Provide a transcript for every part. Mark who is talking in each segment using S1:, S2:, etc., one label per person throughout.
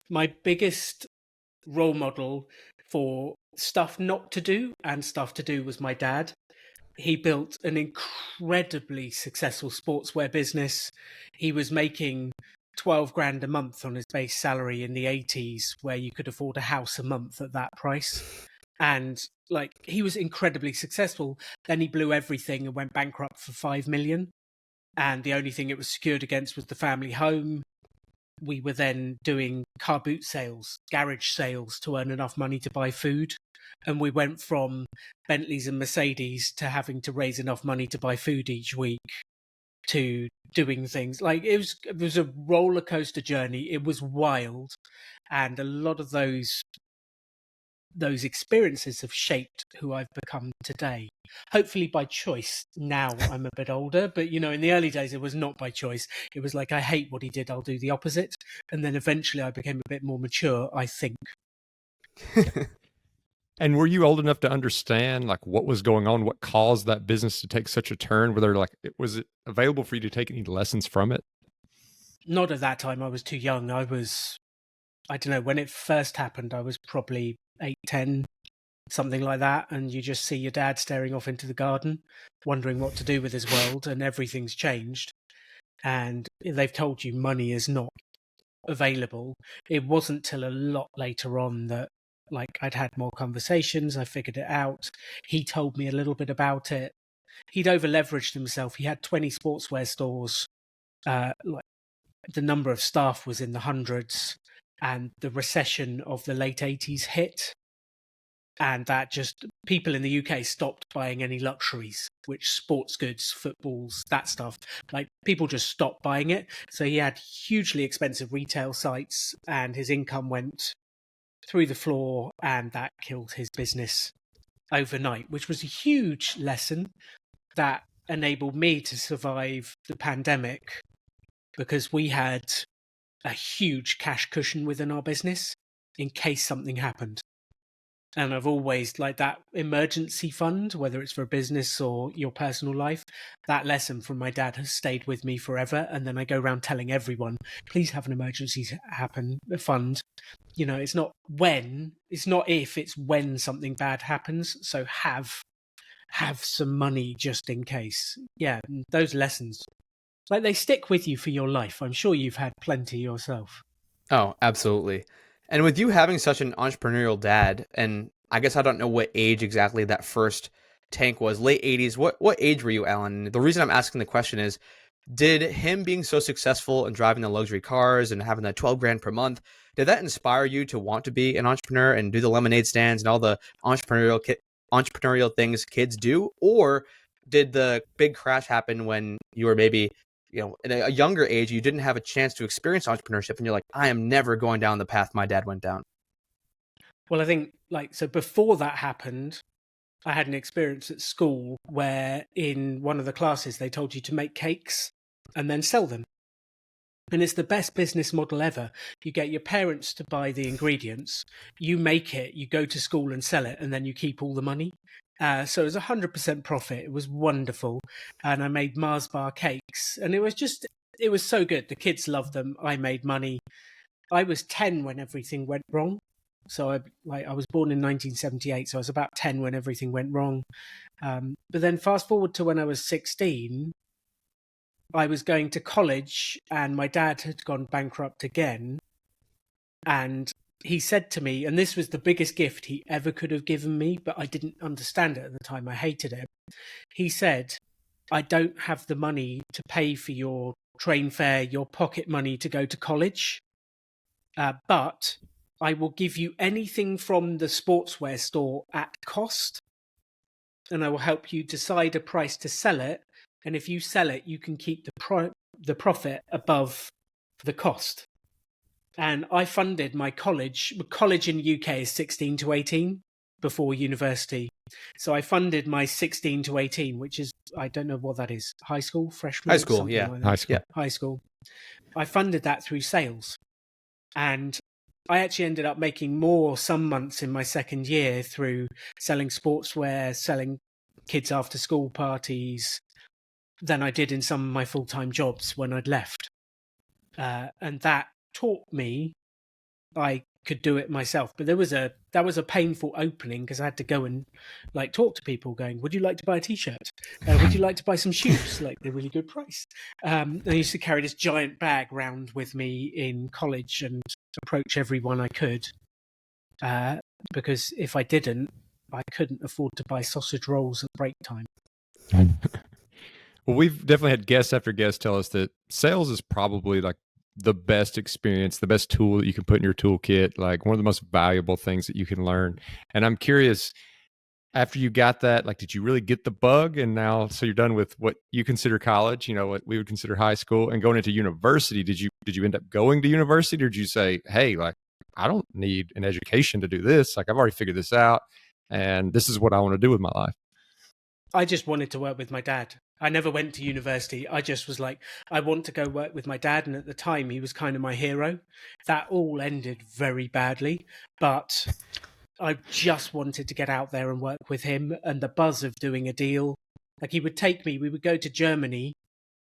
S1: My biggest role model for stuff not to do and stuff to do was my dad. He built an incredibly successful sportswear business. He was making 12 grand a month on his base salary in the 80s, where you could afford a house a month at that price. And like, he was incredibly successful. Then he blew everything and went bankrupt for 5 million. And the only thing it was secured against was the family home. We were then doing car boot sales, garage sales to earn enough money to buy food. And we went from Bentleys and Mercedes to having to raise enough money to buy food each week to doing things like it was a roller coaster journey. It was wild. And a lot of those experiences have shaped who I've become today. Hopefully by choice. Now I'm a bit older, but in the early days it was not by choice. It was like, I hate what he did, I'll do the opposite. And then eventually I became a bit more mature, I think.
S2: And were you old enough to understand like what was going on, what caused that business to take such a turn? Was it available for you to take any lessons from it?
S1: Not at that time. I was too young. I don't know, when it first happened, I was probably 8, 10, something like that. And you just see your dad staring off into the garden, wondering what to do with his world, and everything's changed. And they've told you money is not available. It wasn't till a lot later on that I'd had more conversations, I figured it out. He told me a little bit about it. He'd over leveraged himself. He had 20 sportswear stores. The number of staff was in the hundreds, and the recession of the late 80s hit. And that just, people in the UK stopped buying any luxuries, which sports goods, footballs, that stuff, people just stopped buying it. So he had hugely expensive retail sites, and his income went through the floor, and that killed his business overnight, which was a huge lesson that enabled me to survive the pandemic, because we had a huge cash cushion within our business in case something happened. And I've always that emergency fund, whether it's for a business or your personal life, that lesson from my dad has stayed with me forever. And then I go around telling everyone, please have an emergency fund. It's not if, it's when something bad happens. So have some money just in case. Yeah, those lessons, they stick with you for your life. I'm sure you've had plenty yourself.
S3: Oh, absolutely. And with you having such an entrepreneurial dad, and I guess I don't know what age exactly that first tank was, late 80s. What age were you, Alan? The reason I'm asking the question is, did him being so successful and driving the luxury cars and having that 12 grand per month, did that inspire you to want to be an entrepreneur and do the lemonade stands and all the entrepreneurial things kids do? Or did the big crash happen when you were maybe in a younger age, you didn't have a chance to experience entrepreneurship, and you're like, I am never going down the path my dad went down?
S1: Well, I think so before that happened, I had an experience at school where in one of the classes they told you to make cakes and then sell them. And it's the best business model ever. You get your parents to buy the ingredients, you make it, you go to school and sell it, and then you keep all the money. So it was 100% profit. It was wonderful. And I made Mars bar cakes, and it was so good. The kids loved them. I made money. I was 10 when everything went wrong. So I was born in 1978, so I was about 10 when everything went wrong. But then fast forward to when I was 16, I was going to college, and my dad had gone bankrupt again. And he said to me, and this was the biggest gift he ever could have given me, but I didn't understand it at the time. I hated it. He said, I don't have the money to pay for your train fare, your pocket money to go to college, but I will give you anything from the sportswear store at cost, and I will help you decide a price to sell it. And if you sell it, you can keep the profit above the cost. And I funded my college. College in the UK is 16 to 18 before university. So I funded my 16 to 18, which is, I don't know what that is. High school, freshman?
S3: High school, yeah.
S1: Like
S2: High school.
S3: Yeah.
S1: High school. I funded that through sales. And I actually ended up making more some months in my second year through selling sportswear, selling kids after school parties, than I did in some of my full-time jobs when I'd left. And that taught me I could do it myself. But that was a painful opening because I had to go and like talk to people going, would you like to buy a t-shirt? Would you like to buy some shoes? Like they're really good price. I used to carry this giant bag round with me in college and approach everyone I could. Because if I didn't, I couldn't afford to buy sausage rolls at break time.
S2: Well, we've definitely had guest after guest tell us that sales is probably like the best experience, the best tool that you can put in your toolkit, like one of the most valuable things that you can learn. And I'm curious, after you got that, like, did you really get the bug? And now, so you're done with what you consider college, what we would consider high school, and going into university. Did you end up going to university, or did you say, hey, like, I don't need an education to do this. Like, I've already figured this out, and this is what I want to do with my life.
S1: I just wanted to work with my dad. I never went to university. I just was like, I want to go work with my dad. And at the time, he was kind of my hero. That all ended very badly. But I just wanted to get out there and work with him, and the buzz of doing a deal. Like he would take me, we would go to Germany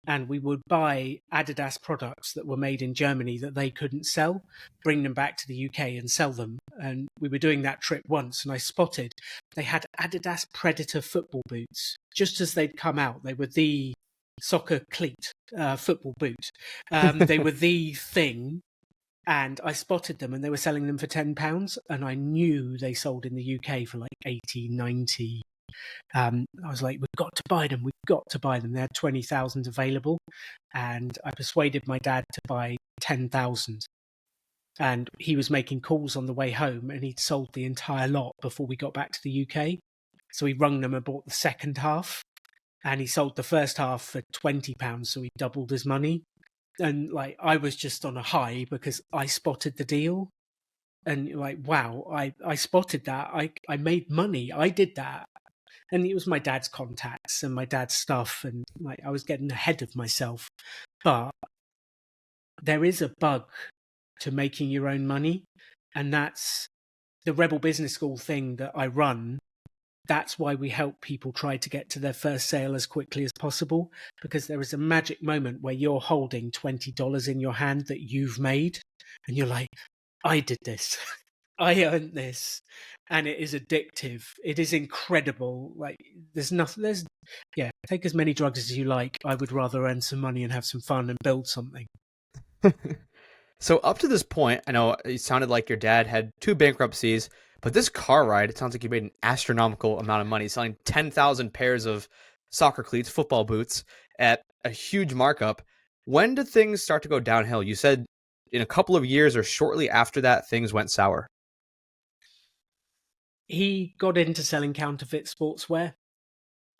S1: and we would buy Adidas products that were made in Germany that they couldn't sell, bring them back to the UK and sell them. And we were doing that trip once, and I spotted they had Adidas Predator football boots just as they'd come out. They were the soccer cleat football boot. They were the thing. And I spotted them, and they were selling them for £10, and I knew they sold in the UK for like 80, 90. I was like, we've got to buy them. We've got to buy them. They had 20,000 available, and I persuaded my dad to buy 10,000. And he was making calls on the way home, and he'd sold the entire lot before we got back to the UK. So he rung them and bought the second half, and he sold the first half for £20, so he doubled his money. And like I was just on a high because I spotted the deal, and like, wow, I spotted that. I made money. I did that. And it was my dad's contacts and my dad's stuff, and like I was getting ahead of myself. But there is a bug to making your own money, and that's the Rebel Business School thing that I run. That's why we help people try to get to their first sale as quickly as possible, because there is a magic moment where you're holding $20 in your hand that you've made, and you're like, I did this. I earned this. And it is addictive. It is incredible. Like take as many drugs as you like. I would rather earn some money and have some fun and build something.
S3: So up to this point, I know it sounded like your dad had 2 bankruptcies, but this car ride, it sounds like you made an astronomical amount of money selling 10,000 pairs of soccer cleats, football boots at a huge markup. When did things start to go downhill? You said in a couple of years or shortly after that, things went sour.
S1: He got into selling counterfeit sportswear,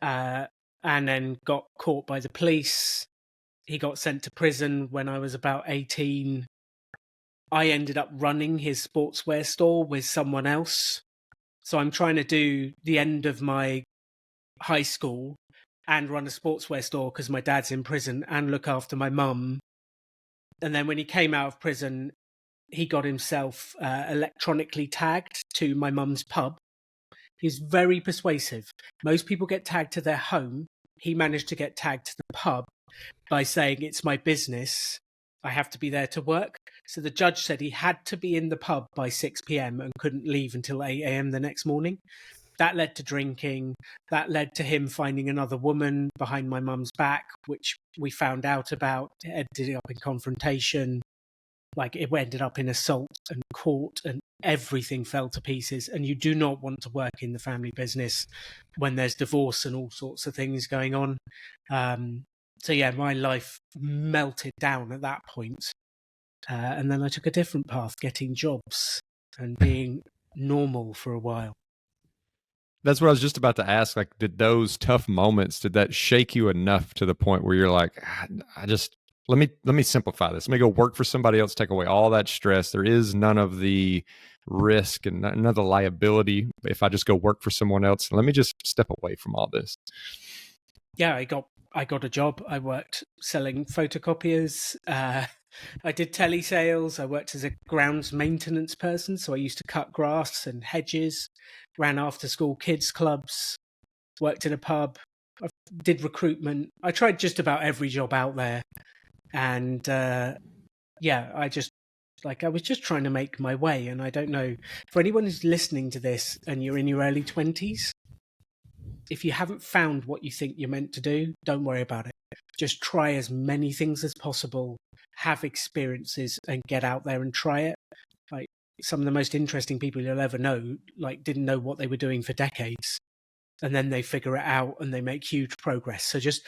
S1: and then got caught by the police. He got sent to prison when I was about 18. I ended up running his sportswear store with someone else. So I'm trying to do the end of my high school and run a sportswear store because my dad's in prison, and look after my mum. And then when he came out of prison, he got himself electronically tagged to my mum's pub. He's very persuasive. Most people get tagged to their home. He managed to get tagged to the pub by saying, it's my business. I have to be there to work. So the judge said he had to be in the pub by 6 p.m. and couldn't leave until 8 a.m. the next morning. That led to drinking. That led to him finding another woman behind my mum's back, which we found out about. It ended up in confrontation. Like it ended up in assault and court, and everything fell to pieces. And you do not want to work in the family business when there's divorce and all sorts of things going on. So yeah, my life melted down at that point. And then I took a different path, getting jobs and being normal for a while.
S2: That's what I was just about to ask. Like, did those tough moments, did that shake you enough to the point where you're like, let me simplify this. Let me go work for somebody else, take away all that stress. There is none of the risk and none of the liability if I just go work for someone else. Let me just step away from all this.
S1: Yeah, I got a job. I worked selling photocopiers. I did telesales. I worked as a grounds maintenance person. So I used to cut grass and hedges, ran after school kids clubs, worked in a pub. I did recruitment. I tried just about every job out there. And I just Like, I was just trying to make my way. And I don't know, for anyone who's listening to this and you're in your early 20s, if you haven't found what you think you're meant to do, don't worry about it. Just try as many things as possible, have experiences, and get out there and try it. Like, some of the most interesting people you'll ever know, like, didn't know what they were doing for decades. And then they figure it out and they make huge progress. So just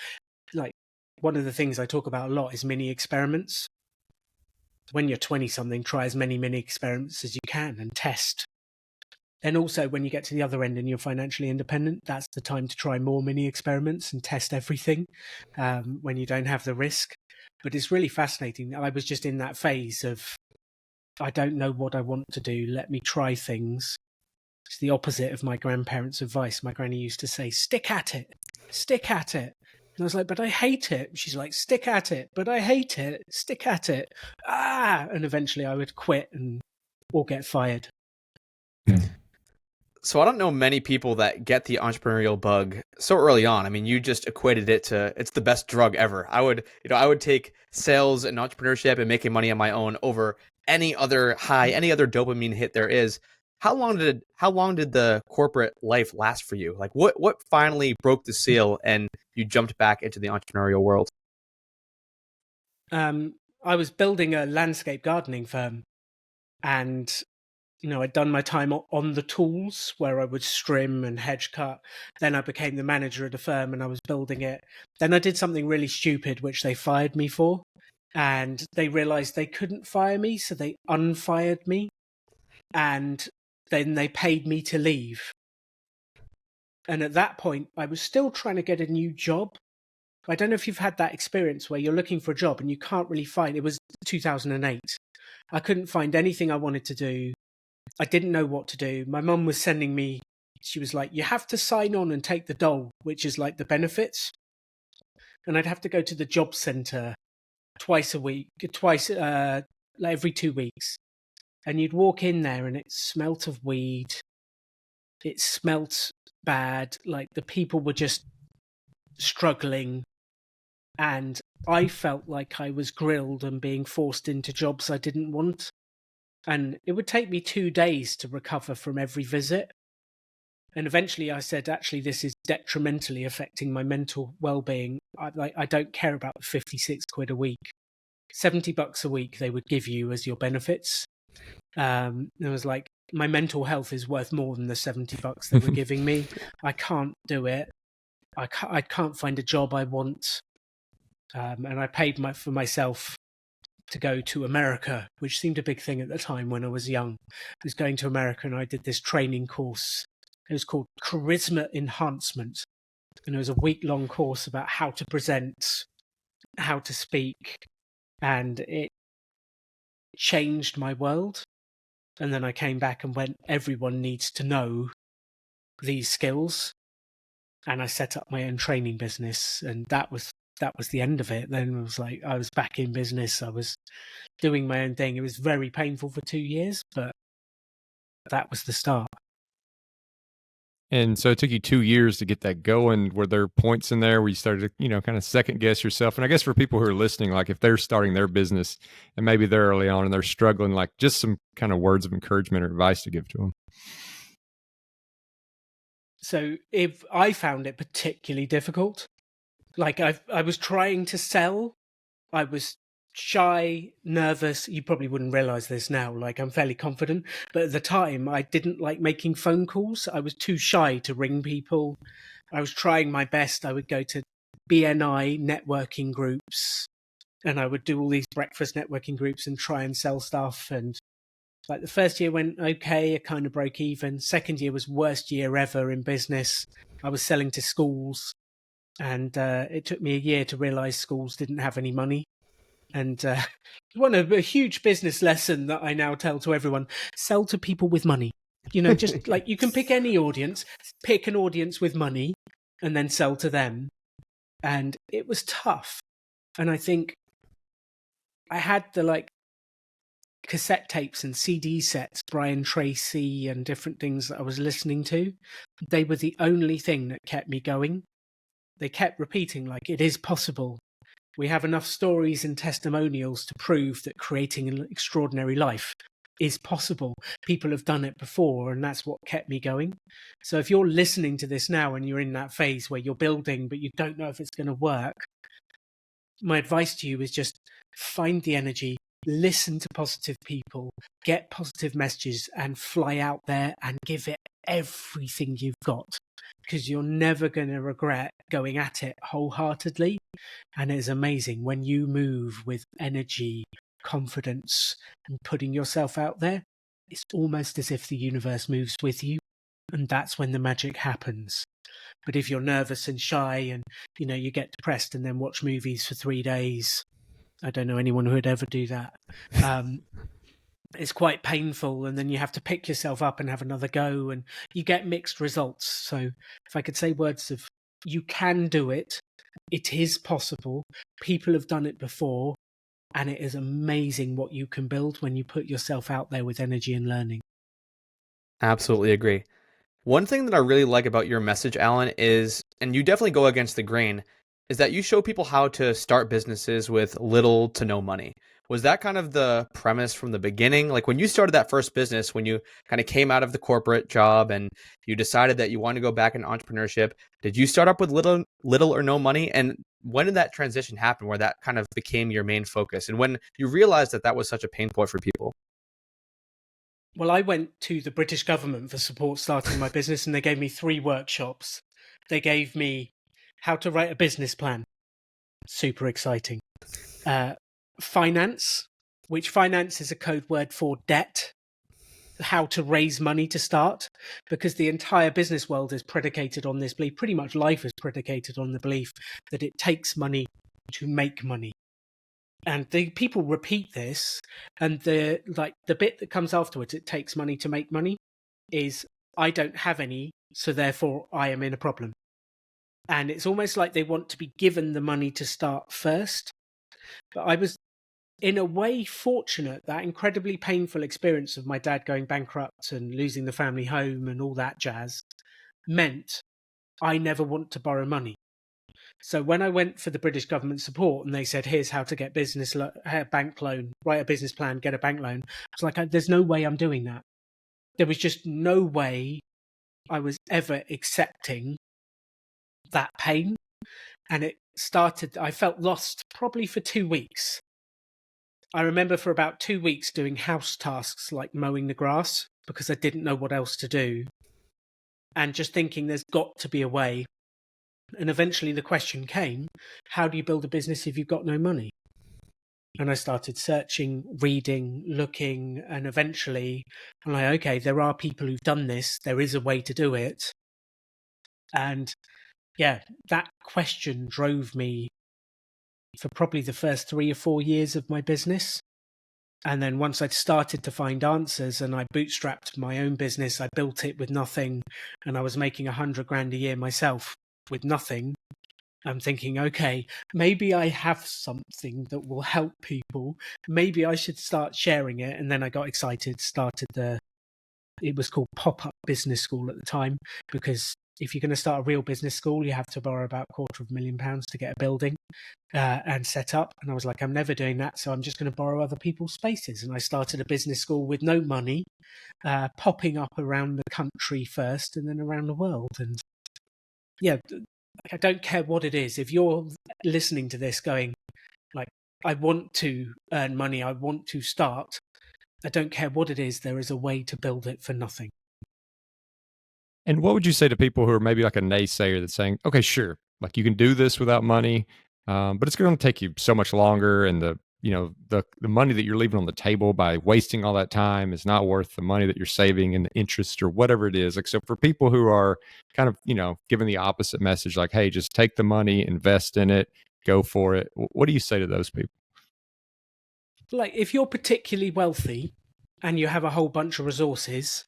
S1: like, one of the things I talk about a lot is mini experiments. When you're 20 something, try as many mini experiments as you can and test. And also, when you get to the other end and you're financially independent, that's the time to try more mini experiments and test everything when you don't have the risk. But it's really fascinating. I was just in that phase of, I don't know what I want to do. Let me try things. It's the opposite of my grandparents' advice. My granny used to say, stick at it, stick at it. And I was like, but I hate it. She's like, stick at it, but I hate it, stick at it. And eventually I would quit or get fired.
S3: So I don't know many people that get the entrepreneurial bug so early on. I mean, you just equated it to, it's the best drug ever. I would take sales and entrepreneurship and making money on my own over any other high, any other dopamine hit there is. How long did the corporate life last for you? Like, what finally broke the seal and you jumped back into the entrepreneurial world?
S1: I was building a landscape gardening firm, and I'd done my time on the tools where I would trim and hedge cut. Then I became the manager of the firm and I was building it. Then I did something really stupid, which they fired me for. And they realized they couldn't fire me, so they unfired me. And then they paid me to leave. And at that point, I was still trying to get a new job. I don't know if you've had that experience where you're looking for a job and you can't really find. It was 2008. I couldn't find anything I wanted to do. I didn't know what to do. My mum was sending me, she was like, you have to sign on and take the dole, which is like the benefits. And I'd have to go to the job centre twice a week, every 2 weeks. And you'd walk in there and it smelt of weed. It smelt bad. Like, the people were just struggling. And I felt like I was grilled and being forced into jobs I didn't want. And it would take me 2 days to recover from every visit. And eventually I said, actually, this is detrimentally affecting my mental well-being. I don't care about the 56 quid a week. $70 a week they would give you as your benefits. And I was like, my mental health is worth more than the $70 they were giving me. I can't do it. I can't find a job I want. And I paid for myself to go to America, which seemed a big thing at the time when I was young. I was going to America and I did this training course. It was called Charisma Enhancement. And it was a week-long course about how to present, how to speak. And it changed my world. And then I came back and went, everyone needs to know these skills. And I set up my own training business. And that was the end of it. Then it was like, I was back in business. I was doing my own thing. It was very painful for 2 years, but that was the start.
S2: And so it took you 2 years to get that going. Were there points in there where you started to, kind of second guess yourself? And I guess for people who are listening, like if they're starting their business and maybe they're early on and they're struggling, like just some kind of words of encouragement or advice to give to them.
S1: So if I found it particularly difficult, like I was trying to sell, I was shy, nervous. You probably wouldn't realize this now. Like, I'm fairly confident, but at the time I didn't like making phone calls. I was too shy to ring people. I was trying my best. I would go to BNI networking groups and I would do all these breakfast networking groups and try and sell stuff. And like, the first year went okay. I kind of broke even. Second year was worst year ever in business. I was selling to schools. And it took me a year to realize schools didn't have any money. And one of a huge business lesson that I now tell to everyone: sell to people with money. Just like, you can pick any audience, pick an audience with money and then sell to them. And it was tough. And I think I had the cassette tapes and CD sets, Brian Tracy and different things that I was listening to. They were the only thing that kept me going. They kept repeating, like, it is possible. We have enough stories and testimonials to prove that creating an extraordinary life is possible. People have done it before, and that's what kept me going. So if you're listening to this now and you're in that phase where you're building, but you don't know if it's going to work, my advice to you is just find the energy, listen to positive people, get positive messages, and fly out there and give it everything you've got, because you're never going to regret going at it wholeheartedly. And it's amazing when you move with energy, confidence, and putting yourself out there. It's almost as if the universe moves with you, and that's when the magic happens. But if you're nervous and shy and, you get depressed and then watch movies for 3 days, I don't know anyone who would ever do that. It's quite painful, and then you have to pick yourself up and have another go, and you get mixed results. So if I could say words of, you can do it, it is possible, people have done it before, and it is amazing what you can build when you put yourself out there with energy and learning.
S3: Absolutely agree. One thing that I really like about your message, Alan, is, and you definitely go against the grain, is that you show people how to start businesses with little to no money. Was that kind of the premise from the beginning? Like when you started that first business, when you kind of came out of the corporate job and you decided that you wanted to go back into entrepreneurship, did you start up with little or no money? And when did that transition happen where that kind of became your main focus? And when you realized that that was such a pain point for people?
S1: Well, I went to the British government for support starting my business, and they gave me 3 workshops. They gave me how to write a business plan. Super exciting. Finance, which finance is a code word for debt. How to raise money to start, because the entire business world is predicated on this belief. Pretty much life is predicated on the belief that it takes money to make money. And the people repeat this, and the bit that comes afterwards, it takes money to make money, is I don't have any, so therefore I am in a problem. And it's almost like they want to be given the money to start first. But I was, in a way, fortunate. That incredibly painful experience of my dad going bankrupt and losing the family home and all that jazz meant I never want to borrow money. So when I went for the British government support and they said, here's how to get bank loan, write a business plan, get a bank loan, I was like, there's no way I'm doing that. There was just no way I was ever accepting that pain. And I felt lost probably for 2 weeks. I remember for about 2 weeks doing house tasks like mowing the grass because I didn't know what else to do. And just thinking there's got to be a way. And eventually the question came, how do you build a business if you've got no money? And I started searching, reading, looking, and eventually I'm like, okay, there are people who've done this. There is a way to do it. And yeah, that question drove me for probably the first 3 or 4 years of my business. And then once I'd started to find answers and I bootstrapped my own business, I built it with nothing, and I was making $100,000 a year myself with nothing. I'm thinking, okay, maybe I have something that will help people. Maybe I should start sharing it. And then I got excited, it was called Pop-Up Business School at the time, because if you're going to start a real business school, you have to borrow about £250,000 to get a building and set up. And I was like, I'm never doing that, so I'm just going to borrow other people's spaces. And I started a business school with no money, popping up around the country first and then around the world. And yeah, I don't care what it is. If you're listening to this going, like, I want to earn money, I want to start, I don't care what it is, there is a way to build it for nothing.
S2: And what would you say to people who are maybe like a naysayer that's saying, okay, sure, like you can do this without money, but it's going to take you so much longer, and the money that you're leaving on the table by wasting all that time is not worth the money that you're saving and the interest or whatever it is. Like, so for people who are kind of, giving the opposite message, like, hey, just take the money, invest in it, go for it. What do you say to those people?
S1: Like, if you're particularly wealthy and you have a whole bunch of resources,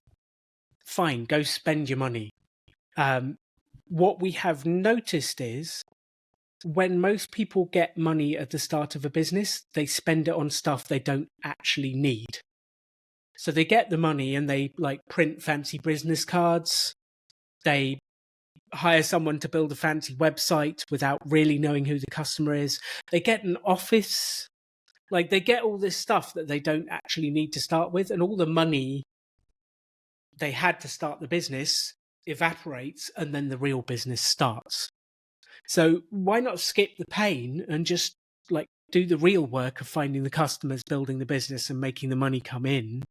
S1: fine, go spend your money. What we have noticed is when most people get money at the start of a business, they spend it on stuff they don't actually need. So they get the money and they like print fancy business cards. They hire someone to build a fancy website without really knowing who the customer is. They get an office. Like, they get all this stuff that they don't actually need to start with, and all the money they had to start the business evaporates, and then the real business starts. So why not skip the pain and just like do the real work of finding the customers, building the business, and making the money come in?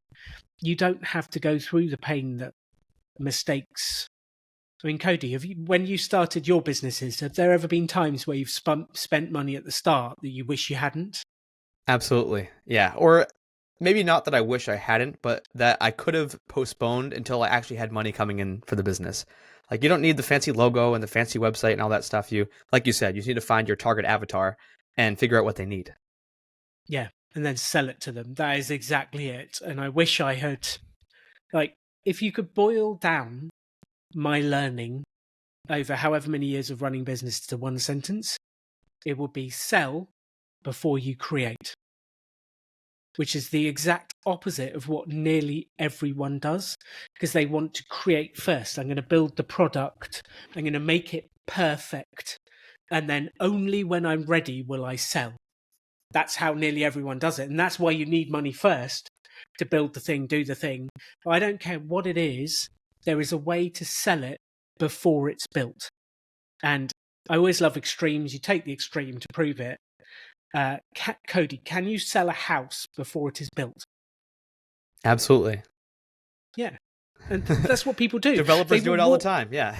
S1: You don't have to go through the pain that mistakes. I mean, Cody, when you started your businesses, have there ever been times where you've spent money at the start that you wish you hadn't?
S3: Absolutely. Yeah. Or maybe not that I wish I hadn't, but that I could have postponed until I actually had money coming in for the business. Like, you don't need the fancy logo and the fancy website and all that stuff. Like you said, you just need to find your target avatar and figure out what they need.
S1: Yeah. And then sell it to them. That is exactly it. And I wish I had, like, if you could boil down my learning over however many years of running business to one sentence, it would be sell before you create, which is the exact opposite of what nearly everyone does, because they want to create first. I'm going to build the product, I'm going to make it perfect, and then only when I'm ready will I sell. That's how nearly everyone does it, and that's why you need money first to build the thing, do the thing. But I don't care what it is, there is a way to sell it before it's built. And I always love extremes. You take the extreme to prove it. Cody, can you sell a house before it is built?
S3: Absolutely.
S1: Yeah. And that's what people do.
S3: Developers do it all the time. Yeah.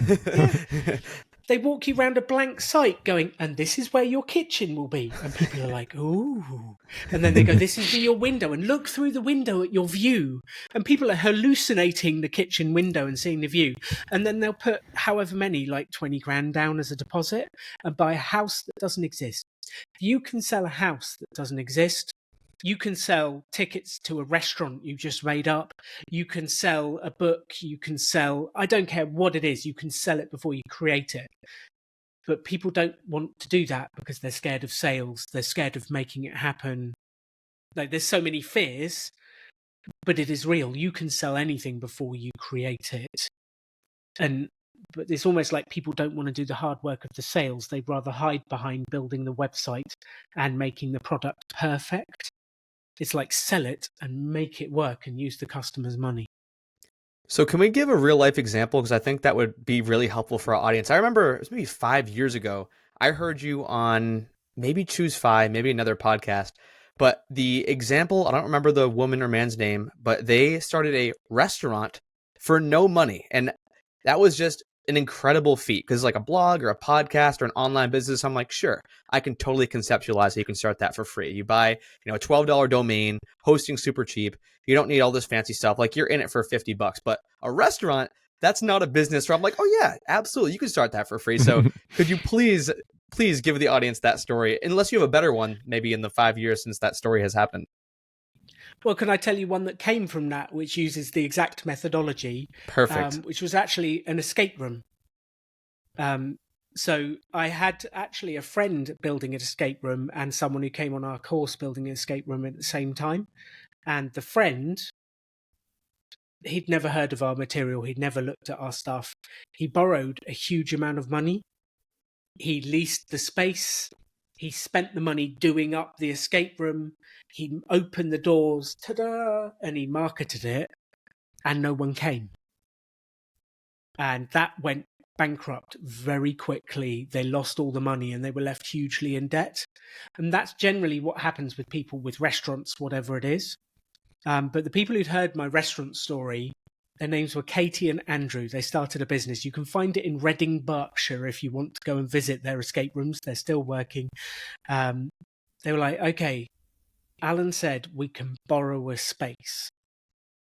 S1: They walk you around a blank site going, and this is where your kitchen will be. And people are like, ooh. And then they go, this is your window. And look through the window at your view. And people are hallucinating the kitchen window and seeing the view. And then they'll put however many, like 20 grand down as a deposit and buy a house that doesn't exist. If you can sell a house that doesn't exist, you can sell tickets to a restaurant you just made up. You can sell a book. You can sell, I don't care what it is, you can sell it before you create it. But people don't want to do that because they're scared of sales. They're scared of making it happen. Like, there's so many fears, but it is real. You can sell anything before you create it. But it's almost like people don't want to do the hard work of the sales. They'd rather hide behind building the website and making the product perfect. It's like, sell it and make it work and use the customer's money.
S3: So can we give a real life example? Because I think that would be really helpful for our audience. I remember it was maybe 5 years ago. I heard you on maybe Choose 5, maybe another podcast. But the example, I don't remember the woman or man's name, but they started a restaurant for no money. And that was just an incredible feat, because like a blog or a podcast or an online business, I'm like, sure, I can totally conceptualize how you can start that for free. You buy, a $12 domain, hosting super cheap. You don't need all this fancy stuff. Like, you're in it for $50. But a restaurant, that's not a business where I'm like, oh yeah, absolutely, you can start that for free. So could you please give the audience that story, unless you have a better one, maybe in the 5 years since that story has happened?
S1: Well, can I tell you one that came from that, which uses the exact methodology?
S3: Perfect.
S1: Which was actually an escape room. So I had actually a friend building an escape room and someone who came on our course building an escape room at the same time. And the friend, he'd never heard of our material. He'd never looked at our stuff. He borrowed a huge amount of money. He leased the space. He spent the money doing up the escape room. He opened the doors, ta-da, and he marketed it, and no one came. And that went bankrupt very quickly. They lost all the money and they were left hugely in debt. And that's generally what happens with people with restaurants, whatever it is. But the people who'd heard my restaurant story, their names were Katie and Andrew. They started a business. You can find it in Reading, Berkshire, if you want to go and visit their escape rooms. They're still working. They were like, okay, Alan said we can borrow a space.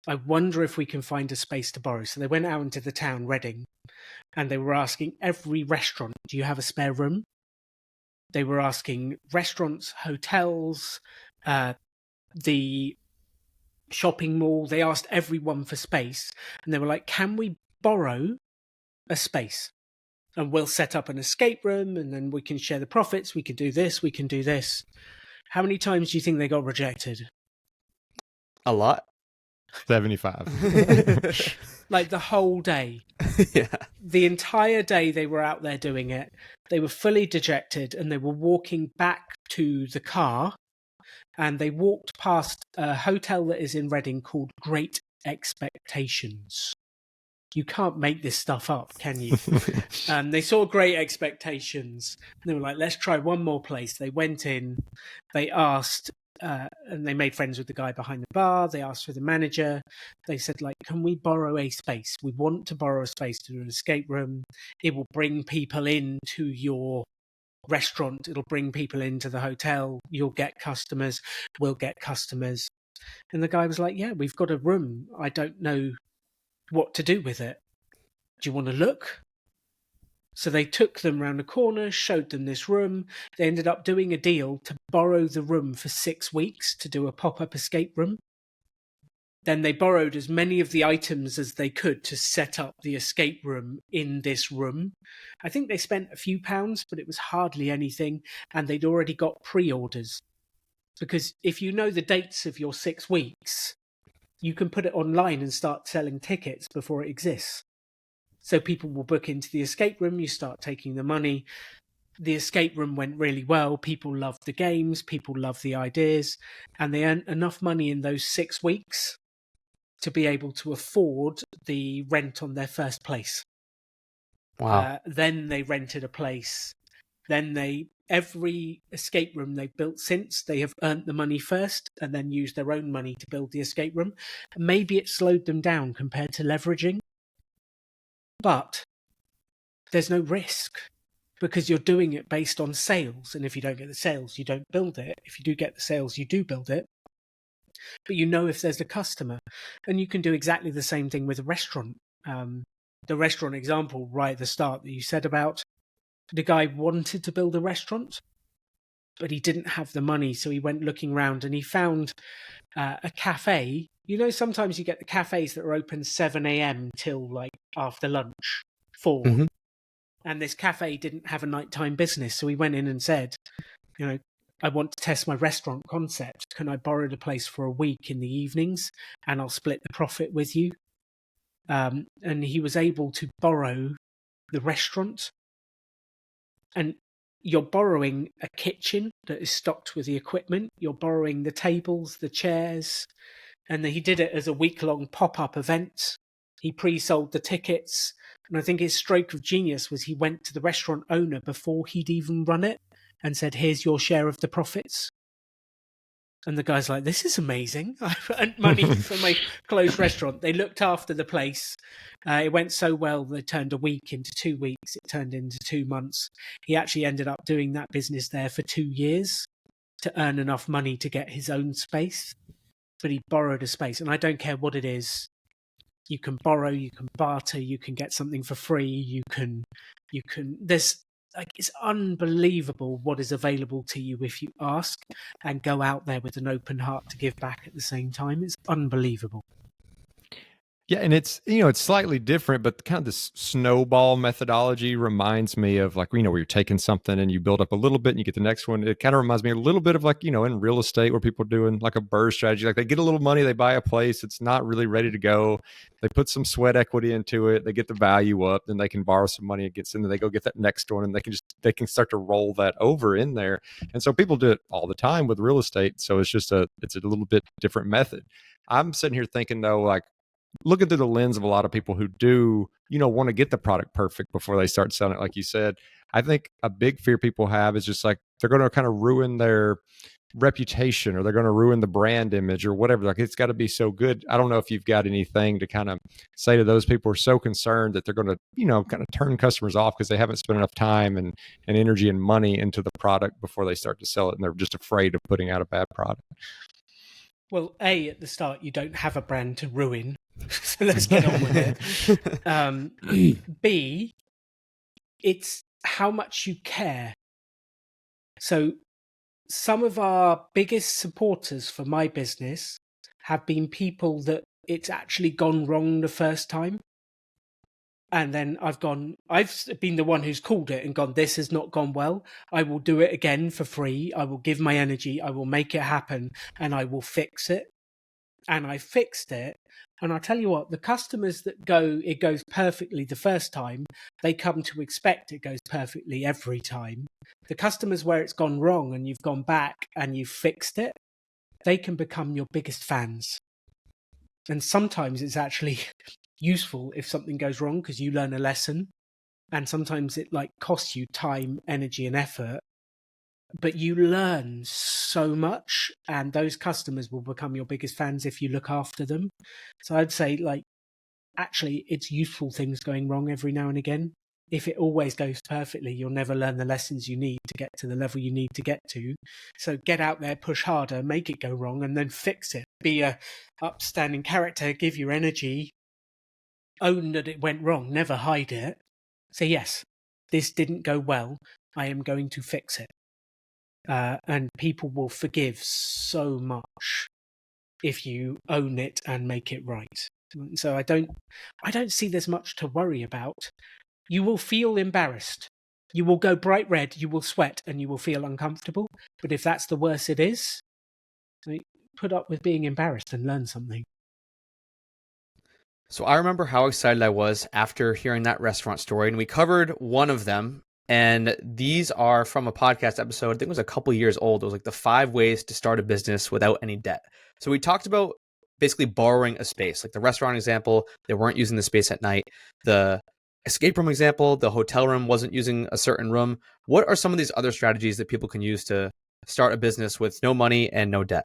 S1: I wonder if we can find a space to borrow. So they went out into the town, Reading, and they were asking every restaurant, do you have a spare room? They were asking restaurants, hotels, the shopping mall. They asked everyone for space. And they were like, can we borrow a space? And we'll set up an escape room and then we can share the profits. We can do this. We can do this. How many times do you think they got rejected?
S3: A lot.
S2: 75.
S1: Like the whole day.
S3: Yeah.
S1: The entire day they were out there doing it. They were fully dejected and they were walking back to the car, and they walked past a hotel that is in Reading called Great Expectations. You can't make this stuff up, can you? They saw Great Expectations. They were like, let's try one more place. They went in, they asked, and they made friends with the guy behind the bar. They asked for the manager. They said, like, can we borrow a space? We want to borrow a space to do an escape room. It will bring people into your restaurant. It'll bring people into the hotel. You'll get customers. We'll get customers. And the guy was like, yeah, we've got a room. I don't know what to do with it. Do you want to look? So they took them round the corner, showed them this room. They ended up doing a deal to borrow the room for 6 weeks to do a pop-up escape room. Then they borrowed as many of the items as they could to set up the escape room in this room. I think they spent a few pounds, but it was hardly anything. And they'd already got pre-orders. Because if you know the dates of your 6 weeks, you can put it online and start selling tickets before it exists. So people will book into the escape room, you start taking the money. The escape room went really well. People loved the games, people loved the ideas, and they earned enough money in those 6 weeks to be able to afford the rent on their first place.
S3: Wow.
S1: Then they rented a place. Then every escape room they've built since, they have earned the money first and then used their own money to build the escape room. Maybe it slowed them down compared to leveraging, but there's no risk because you're doing it based on sales. And if you don't get the sales, you don't build it. If you do get the sales, you do build it. But you know if there's a customer. And you can do exactly the same thing with a restaurant. The restaurant example right at the start that you said about, the guy wanted to build a restaurant, but he didn't have the money. So he went looking around and he found a cafe. You know, sometimes you get the cafes that are open 7 a.m. till like after lunch, 4.
S3: Mm-hmm.
S1: And this cafe didn't have a nighttime business. So he went in and said, you know, I want to test my restaurant concept. Can I borrow the place for a week in the evenings and I'll split the profit with you? And he was able to borrow the restaurant. And you're borrowing a kitchen that is stocked with the equipment. You're borrowing the tables, the chairs. And he did it as a week-long pop-up event. He pre-sold the tickets. And I think his stroke of genius was he went to the restaurant owner before he'd even run it and said, here's your share of the profits. And the guy's like, this is amazing. I've earned money for my closed restaurant. They looked after the place. It went so well, they turned a week into 2 weeks. It turned into 2 months. He actually ended up doing that business there for 2 years to earn enough money to get his own space. But he borrowed a space. And I don't care what it is. You can borrow, you can barter, you can get something for free. You can, there's, like, it's unbelievable what is available to you if you ask and go out there with an open heart to give back at the same time. It's unbelievable.
S2: Yeah, and it's, you know, it's slightly different, but kind of this snowball methodology reminds me of, like, you know, where you're taking something and you build up a little bit and you get the next one. It kind of reminds me a little bit of, like, you know, in real estate where people are doing like a BRRRR strategy. Like, they get a little money, they buy a place, it's not really ready to go. They put some sweat equity into it, they get the value up, then they can borrow some money, it gets in, they go get that next one, and they can start to roll that over in there. And so people do it all the time with real estate. So it's a little bit different method. I'm sitting here thinking, though, like, looking through the lens of a lot of people who do, you know, want to get the product perfect before they start selling it. Like you said, I think a big fear people have is just like, they're going to kind of ruin their reputation, or they're going to ruin the brand image or whatever. Like, it's got to be so good. I don't know if you've got anything to kind of say to those people who are so concerned that they're going to, you know, kind of turn customers off because they haven't spent enough time and energy and money into the product before they start to sell it. And they're just afraid of putting out a bad product.
S1: Well, A, at the start, you don't have a brand to ruin. So let's get on with it. B, it's how much you care. So some of our biggest supporters for my business have been people that it's actually gone wrong the first time. And then I've been the one who's called it and gone, this has not gone well. I will do it again for free. I will give my energy. I will make it happen and I will fix it. and I fixed it. And I'll tell you what, the customers that it goes perfectly the first time, they come to expect it goes perfectly every time. The customers where it's gone wrong and you've gone back and you've fixed it, they can become your biggest fans. And sometimes it's actually useful if something goes wrong because you learn a lesson. And sometimes it costs you time, energy, and effort. But you learn so much, and those customers will become your biggest fans if you look after them. So I'd say, actually, it's useful things going wrong every now and again. If it always goes perfectly, you'll never learn the lessons you need to get to the level you need to get to. So get out there, push harder, make it go wrong, and then fix it. Be a upstanding character, give your energy, own that it went wrong, never hide it. Say, yes, this didn't go well. I am going to fix it. And people will forgive so much if you own it and make it right. So I don't see there's much to worry about. You will feel embarrassed. You will go bright red, you will sweat, and you will feel uncomfortable. But if that's the worst it is, put up with being embarrassed and learn something.
S3: So I remember how excited I was after hearing that restaurant story, and we covered one of them. And these are from a podcast episode. I think it was a couple years old. It was the 5 ways to start a business without any debt. So we talked about basically borrowing a space, like the restaurant example. They weren't using the space at night. The escape room example, the hotel room wasn't using a certain room. What are some of these other strategies that people can use to start a business with no money and no debt?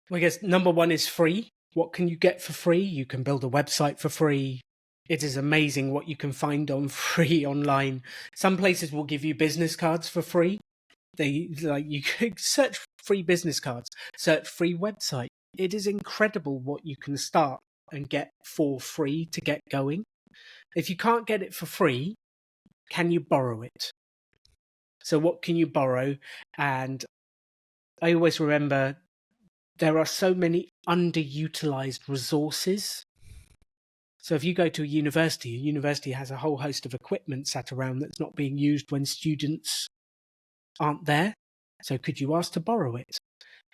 S1: Well, I guess number one is free. What can you get for free? You can build a website for free. It is amazing what you can find on free online. Some places will give you business cards for free. You could search free business cards, search free website. It is incredible what you can start and get for free to get going. If you can't get it for free, can you borrow it? So what can you borrow? And I always remember there are so many underutilized resources. So if you go to a university has a whole host of equipment sat around that's not being used when students aren't there. So could you ask to borrow it?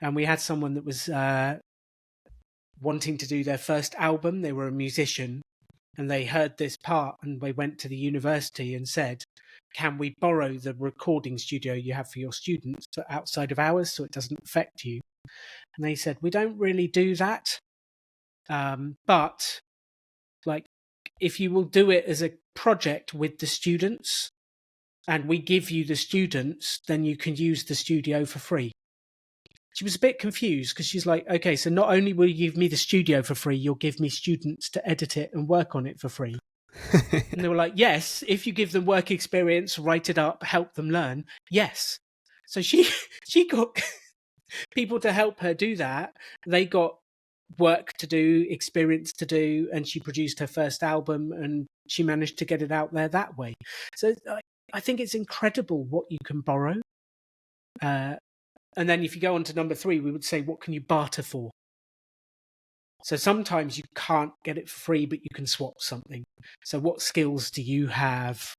S1: And we had someone that was wanting to do their first album. They were a musician and they heard this part and they went to the university and said, can we borrow the recording studio you have for your students outside of hours so it doesn't affect you? And they said, we don't really do that. But if you will do it as a project with the students and we give you the students, then you can use the studio for free. She was a bit confused because she's like, okay, so not only will you give me the studio for free, you'll give me students to edit it and work on it for free. And they were like, yes, if you give them work experience, write it up, help them learn. Yes. So she got people to help her do that. They got work to do, experience to do, and she produced her first album and she managed to get it out there that way. So I think it's incredible what you can borrow. And then if you go on to number 3, we would say, what can you barter for? So sometimes you can't get it for free, but you can swap something. So what skills do you have?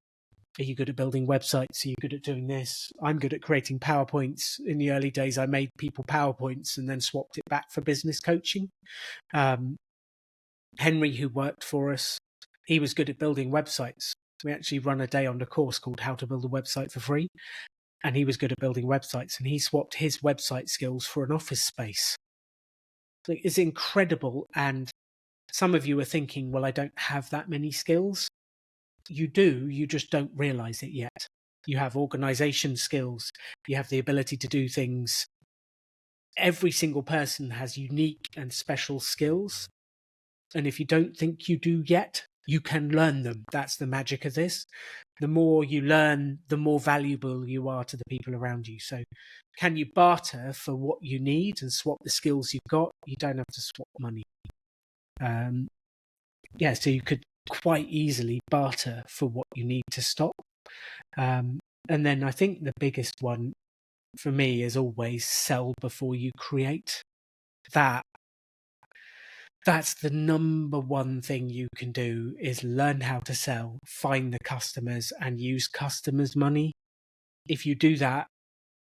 S1: Are you good at building websites? Are you good at doing this? I'm good at creating PowerPoints. In the early days, I made people PowerPoints and then swapped it back for business coaching. Henry, who worked for us, he was good at building websites. We actually run a day on the course called How to Build a Website for Free. And he was good at building websites and he swapped his website skills for an office space. It's incredible. And some of you are thinking, well, I don't have that many skills. You do, you just don't realize it yet. You have organization skills. You have the ability to do things. Every single person has unique and special skills. And if you don't think you do yet, you can learn them. That's the magic of this. The more you learn, the more valuable you are to the people around you. So can you barter for what you need and swap the skills you've got? You don't have to swap money. So you could quite easily barter for what you need to stop. And then I think the biggest one for me is always sell before you create. That's the number one thing you can do is learn how to sell, find the customers and use customers' money. If you do that,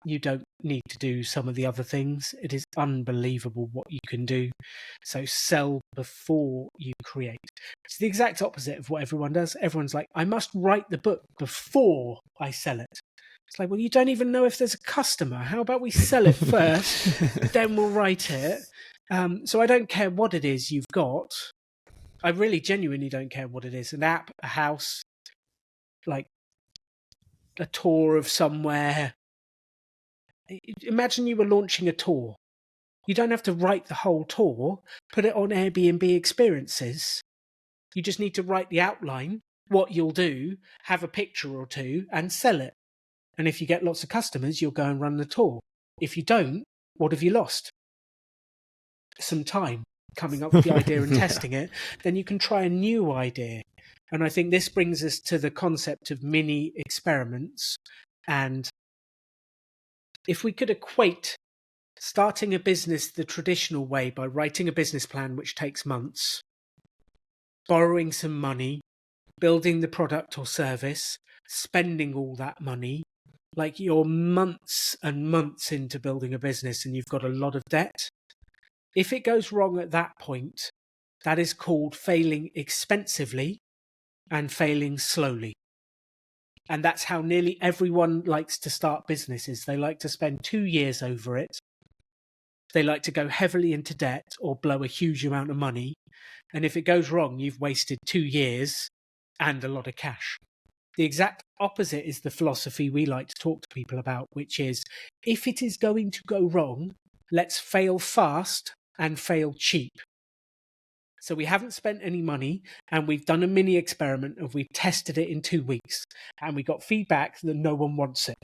S1: you don't need to do some of the other things. It is unbelievable what you can do. So sell before you create. It's the exact opposite of what everyone does. Everyone's like, I must write the book before I sell it. It's like, well, you don't even know if there's a customer. How about we sell it first, then we'll write it. So I don't care what it is you've got. I really genuinely don't care what it is. An app, a house, like a tour of somewhere. Imagine you were launching a tour. You don't have to write the whole tour, put it on Airbnb experiences. You just need to write the outline, what you'll do, have a picture or two, and sell it. And if you get lots of customers, you'll go and run the tour. If you don't, what have you lost? Some time coming up with the idea and testing it. Then you can try a new idea. And I think this brings us to the concept of mini experiments. And if we could equate starting a business the traditional way by writing a business plan, which takes months, borrowing some money, building the product or service, spending all that money, like you're months and months into building a business and you've got a lot of debt. If it goes wrong at that point, that is called failing expensively and failing slowly. And that's how nearly everyone likes to start businesses. They like to spend 2 years over it. They like to go heavily into debt or blow a huge amount of money. And if it goes wrong, you've wasted 2 years and a lot of cash. The exact opposite is the philosophy we like to talk to people about, which is if it is going to go wrong, let's fail fast and fail cheap. So we haven't spent any money and we've done a mini experiment and we've tested it in 2 weeks and we got feedback that no one wants it.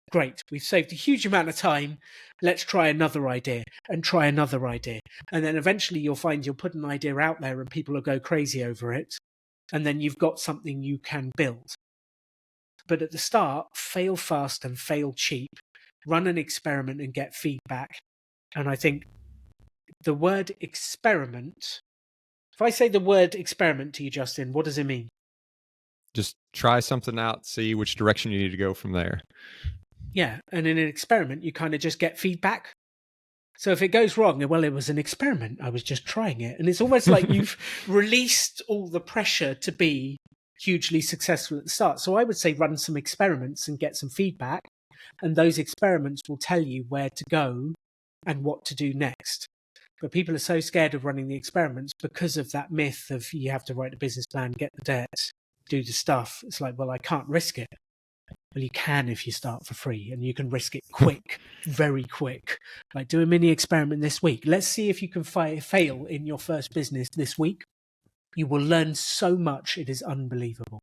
S1: Great, we've saved a huge amount of time. Let's try another idea and try another idea. And then eventually you'll find you'll put an idea out there and people will go crazy over it. And then you've got something you can build. But at the start, fail fast and fail cheap. Run an experiment and get feedback. And I think the word experiment, if I say the word experiment to you, Justin, what does it mean?
S2: Just try something out, see which direction you need to go from there.
S1: Yeah, and in an experiment, you kind of just get feedback. So if it goes wrong, well, it was an experiment. I was just trying it. And it's almost like you've released all the pressure to be hugely successful at the start. So I would say run some experiments and get some feedback. And those experiments will tell you where to go and what to do next. But people are so scared of running the experiments because of that myth of you have to write a business plan, get the debt, do the stuff. It's like, well, I can't risk it. Well, you can if you start for free, and you can risk it quick, very quick. Like do a mini experiment this week. Let's see if you can fail in your first business this week. You will learn so much. It is unbelievable.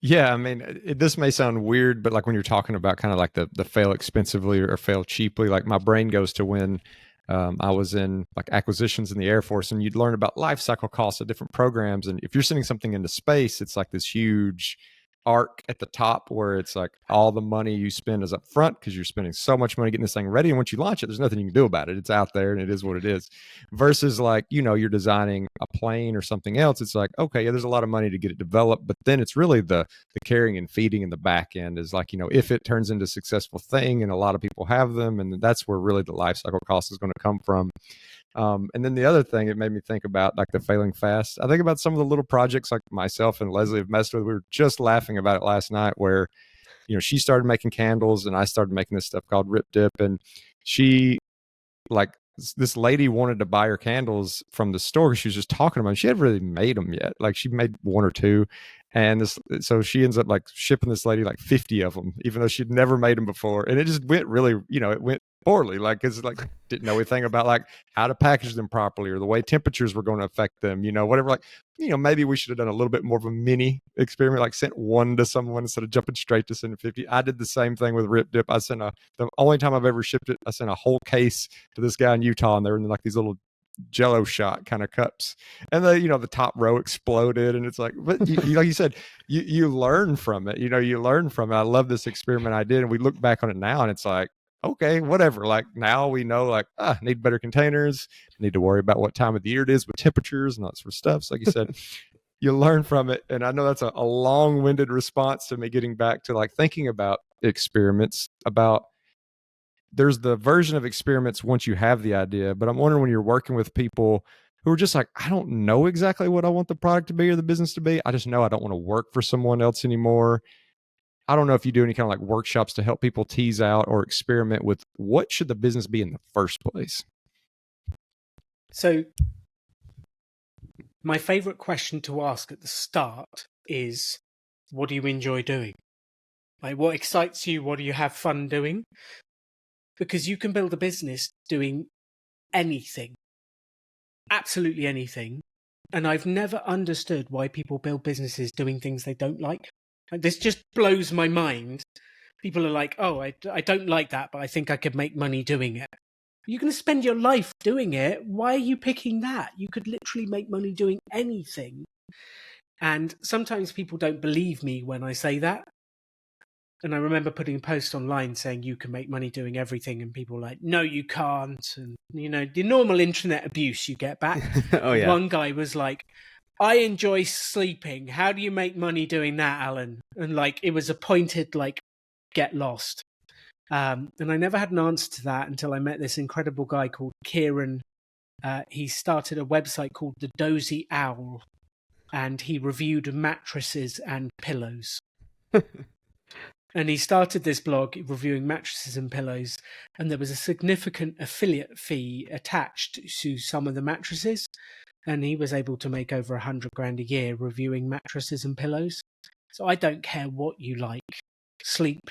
S2: Yeah, I mean, this may sound weird, but like when you're talking about kind of like the fail expensively or fail cheaply, like my brain goes to when I was in like acquisitions in the Air Force, and you'd learn about life cycle costs of different programs. And if you're sending something into space, it's like this huge arc at the top where it's like all the money you spend is up front because you're spending so much money getting this thing ready. And once you launch it, there's nothing you can do about it. It's out there and it is what it is. Versus like, you know, you're designing a plane or something else. It's like, okay, yeah, there's a lot of money to get it developed, but then it's really the carrying and feeding in the back end is like, you know, if it turns into a successful thing and a lot of people have them, and that's where really the life cycle cost is going to come from. And then the other thing it made me think about, like the failing fast. I think about some of the little projects like myself and Leslie have messed with. We were just laughing about it last night where, you know, she started making candles and I started making this stuff called Rip Dip. And she, like, this lady wanted to buy her candles from the store. She was just talking about them. She hadn't really made them yet. Like she made 1 or 2. And so she ends up like shipping this lady like 50 of them, even though she'd never made them before. And it just went really, you know, it went poorly. Like, it's like, didn't know anything about like how to package them properly or the way temperatures were going to affect them, you know, whatever. Like, you know, maybe we should have done a little bit more of a mini experiment, like sent 1 to someone instead of jumping straight to sending 50. I did the same thing with Rip Dip. I sent the only time I've ever shipped it, I sent a whole case to this guy in Utah, and they were in like these little Jello shot kind of cups, and the, you know, the top row exploded, and it's like, but you like you said, you learn from it, you know, you learn from it. I love this experiment I did, and we look back on it now and it's like, okay, whatever. Like now we know, like, need better containers, need to worry about what time of the year it is with temperatures and that sort of stuff. So like you said, you learn from it. And I know that's a long-winded response to me getting back to like thinking about experiments about. There's the version of experiments once you have the idea, but I'm wondering when you're working with people who are just like, I don't know exactly what I want the product to be or the business to be. I just know I don't want to work for someone else anymore. I don't know if you do any kind of like workshops to help people tease out or experiment with what should the business be in the first place.
S1: So my favorite question to ask at the start is, what do you enjoy doing? Like, what excites you? What do you have fun doing? Because you can build a business doing anything, absolutely anything. And I've never understood why people build businesses doing things they don't like. Like, this just blows my mind. People are like, oh, I don't like that, but I think I could make money doing it. You're going to spend your life doing it. Why are you picking that? You could literally make money doing anything. And sometimes people don't believe me when I say that. And I remember putting a post online saying you can make money doing everything, and people were like, no, you can't. And, you know, the normal internet abuse you get back.
S3: Oh, yeah.
S1: One guy was like, I enjoy sleeping. How do you make money doing that, Alan? And like, it was a pointed, like, get lost. And I never had an answer to that until I met this incredible guy called Kieran. He started a website called The Dozy Owl, and he reviewed mattresses and pillows. And he started this blog reviewing mattresses and pillows, and there was a significant affiliate fee attached to some of the mattresses, and he was able to make over $100,000 a year reviewing mattresses and pillows. So I don't care what you like. Sleep,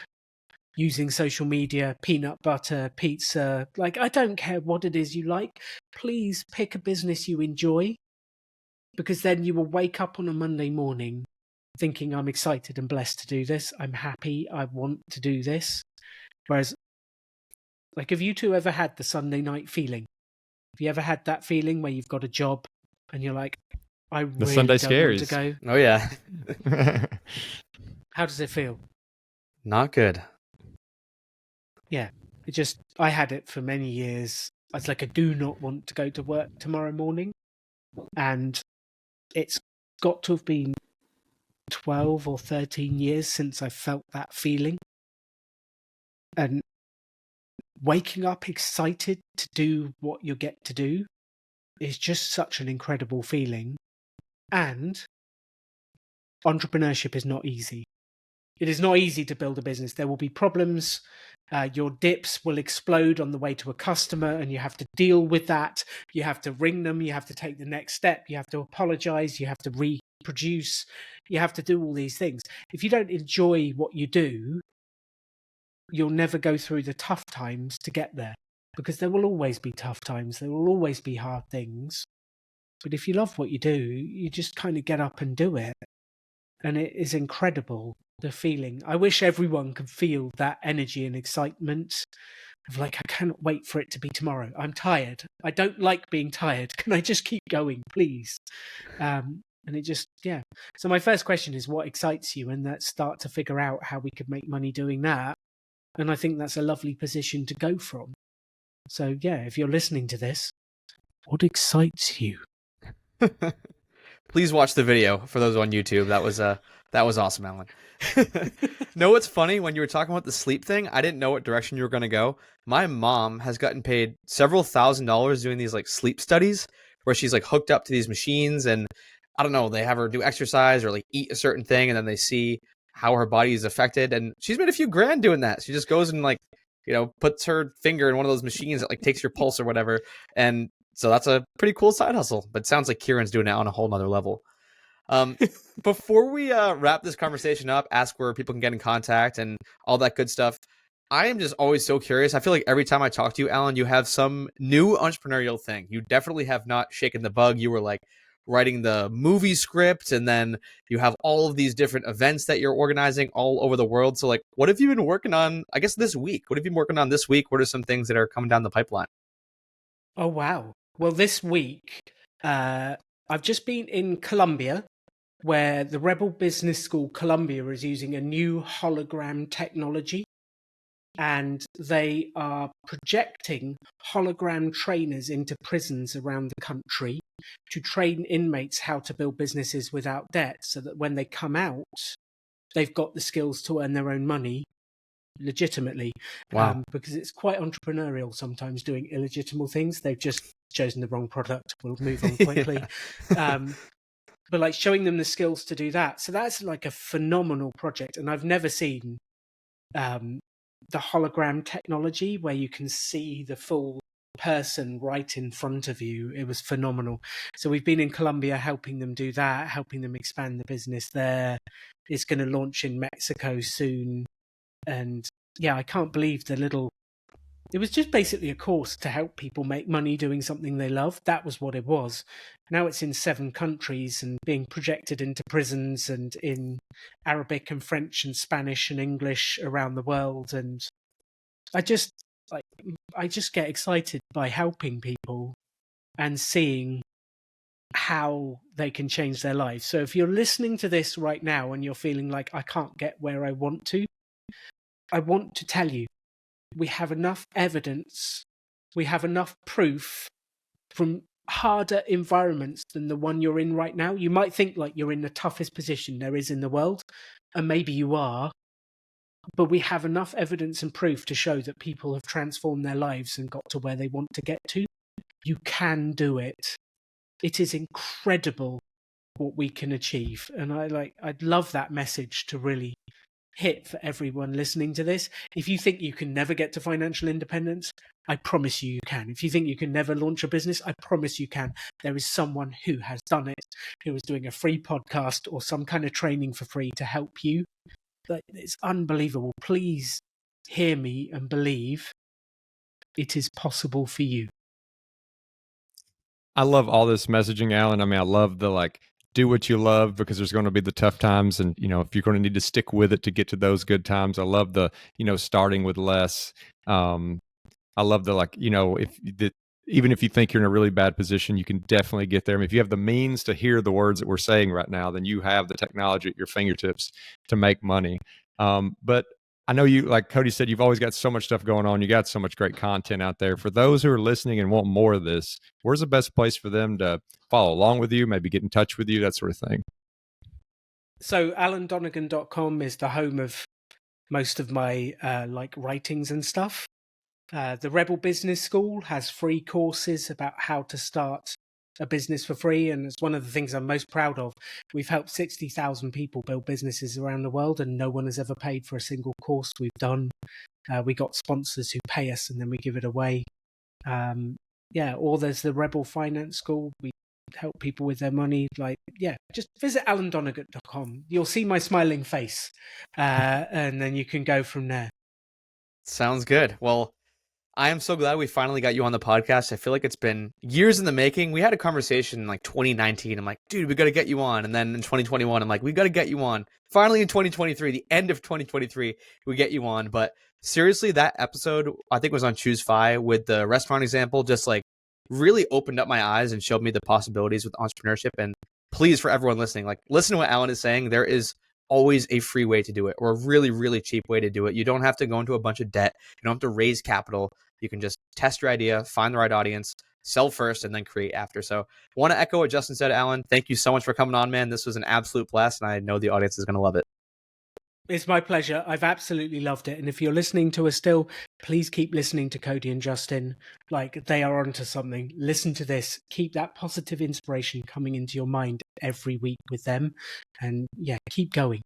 S1: using social media, peanut butter, pizza. Like, I don't care what it is you like. Please pick a business you enjoy, because then you will wake up on a Monday morning thinking, I'm excited and blessed to do this. I'm happy. I want to do this. Whereas, like, have you two ever had the Sunday night feeling? Have you ever had that feeling where you've got a job and you're like, I really
S2: Sunday
S1: don't want to go?
S3: Oh, yeah.
S1: How does it feel?
S3: Not good.
S1: Yeah. I had it for many years. I was like, I do not want to go to work tomorrow morning. And it's got to have been 12 or 13 years since I felt that feeling. And waking up excited to do what you get to do is just such an incredible feeling. And entrepreneurship is not easy. It is not easy to build a business. There will be problems. Your dips will explode on the way to a customer, and you have to deal with that. You have to ring them. You have to take the next step. You have to apologize. You have to reproduce. You have to do all these things. If you don't enjoy what you do, you'll never go through the tough times to get there, because there will always be tough times. There will always be hard things. But if you love what you do, you just kind of get up and do it. And it is incredible, the feeling. I wish everyone could feel that energy and excitement of like, I cannot wait for it to be tomorrow. I'm tired. I don't like being tired. Can I just keep going, please? And it just, yeah. So my first question is, what excites you? And let's start to figure out how we could make money doing that. And I think that's a lovely position to go from. So yeah, if you're listening to this, what excites you?
S3: Please watch the video for those on YouTube. That was awesome, Alan. Know what's funny? When you were talking about the sleep thing, I didn't know what direction you were going to go. My mom has gotten paid several $1,000s doing these like sleep studies where she's like hooked up to these machines, and I don't know, they have her do exercise or like eat a certain thing, and then they see how her body is affected. And she's made a few grand doing that. She just goes and like, you know, puts her finger in one of those machines that like takes your pulse or whatever. And so that's a pretty cool side hustle, but it sounds like Kieran's doing it on a whole nother level. Before we wrap this conversation up, ask where people can get in contact and all that good stuff, I am just always so curious. I feel like every time I talk to you, Alan, you have some new entrepreneurial thing. You definitely have not shaken the bug. You were like writing the movie script, and then you have all of these different events that you're organizing all over the world. So like, what have you been working on, I guess, this week? What have you been working on this week? What are some things that are coming down the pipeline?
S1: Oh, wow. Well, this week, I've just been in Colombia, where the Rebel Business School Columbia is using a new hologram technology, and they are projecting hologram trainers into prisons around the country to train inmates how to build businesses without debt, so that when they come out, they've got the skills to earn their own money legitimately.
S3: Wow.
S1: Because it's quite entrepreneurial sometimes doing illegitimate things. They've just chosen the wrong product. We'll move on quickly. But like showing them the skills to do that. So that's like a phenomenal project. And I've never seen the hologram technology where you can see the full person right in front of you. It was phenomenal. So we've been in Colombia helping them do that, helping them expand the business there. It's going to launch in Mexico soon. And yeah, I can't believe it was just basically a course to help people make money doing something they love. That was what it was. Now it's in 7 countries and being projected into prisons and in Arabic and French and Spanish and English around the world. And I just get excited by helping people and seeing how they can change their lives. So if you're listening to this right now and you're feeling like I can't get where I want to tell you, we have enough evidence, we have enough proof from harder environments than the one you're in right now. You might think like you're in the toughest position there is in the world, and maybe you are, but we have enough evidence and proof to show that people have transformed their lives and got to where they want to get to. You can do it. It is incredible what we can achieve. And I'd love that message to really hit for everyone listening to this. If you think you can never get to financial independence, I promise you can. If you think you can never launch a business, I promise you can. There is someone who has done it, who is doing a free podcast or some kind of training for free to help you. It's unbelievable. Please hear me and believe it is possible for you.
S2: I love all this messaging, Alan. I mean, I love the do what you love, because there's going to be the tough times, and if you're going to need to stick with it to get to those good times. I love the starting with less. I love even if you think you're in a really bad position, you can definitely get there. I mean, if you have the means to hear the words that we're saying right now, then you have the technology at your fingertips to make money. But I know you, like Cody said, you've always got so much stuff going on. You got so much great content out there. For those who are listening and want more of this, where's the best place for them to follow along with you, maybe get in touch with you, that sort of thing?
S1: So alandonegan.com is the home of most of my writings and stuff. The Rebel Business School has free courses about how to start a business for free, and it's one of the things I'm most proud of. We've helped 60,000 people build businesses around the world, and no one has ever paid for a single course we've done. We got sponsors who pay us, and then we give it away. Or there's the Rebel Finance School. We help people with their money. Just visit alandonegan.com. You'll see my smiling face, and then you can go from there.
S3: Sounds good. Well, I am so glad we finally got you on the podcast. I feel like it's been years in the making. We had a conversation in 2019. I'm like, dude, we got to get you on. And then in 2021, I'm like, we got to get you on. Finally in 2023, the end of 2023, we get you on. But seriously, that episode, I think was on Choose Fi with the restaurant example, just really opened up my eyes and showed me the possibilities with entrepreneurship. And please, for everyone listening, listen to what Alan is saying. There is always a free way to do it, or a really, really cheap way to do it. You don't have to go into a bunch of debt. You don't have to raise capital. You can just test your idea, find the right audience, sell first, and then create after. So I want to echo what Justin said, Alan. Thank you so much for coming on, man. This was an absolute blast, and I know the audience is going to love it.
S1: It's my pleasure. I've absolutely loved it. And if you're listening to us still, please keep listening to Cody and Justin. They are onto something. Listen to this. Keep that positive inspiration coming into your mind every week with them. And keep going.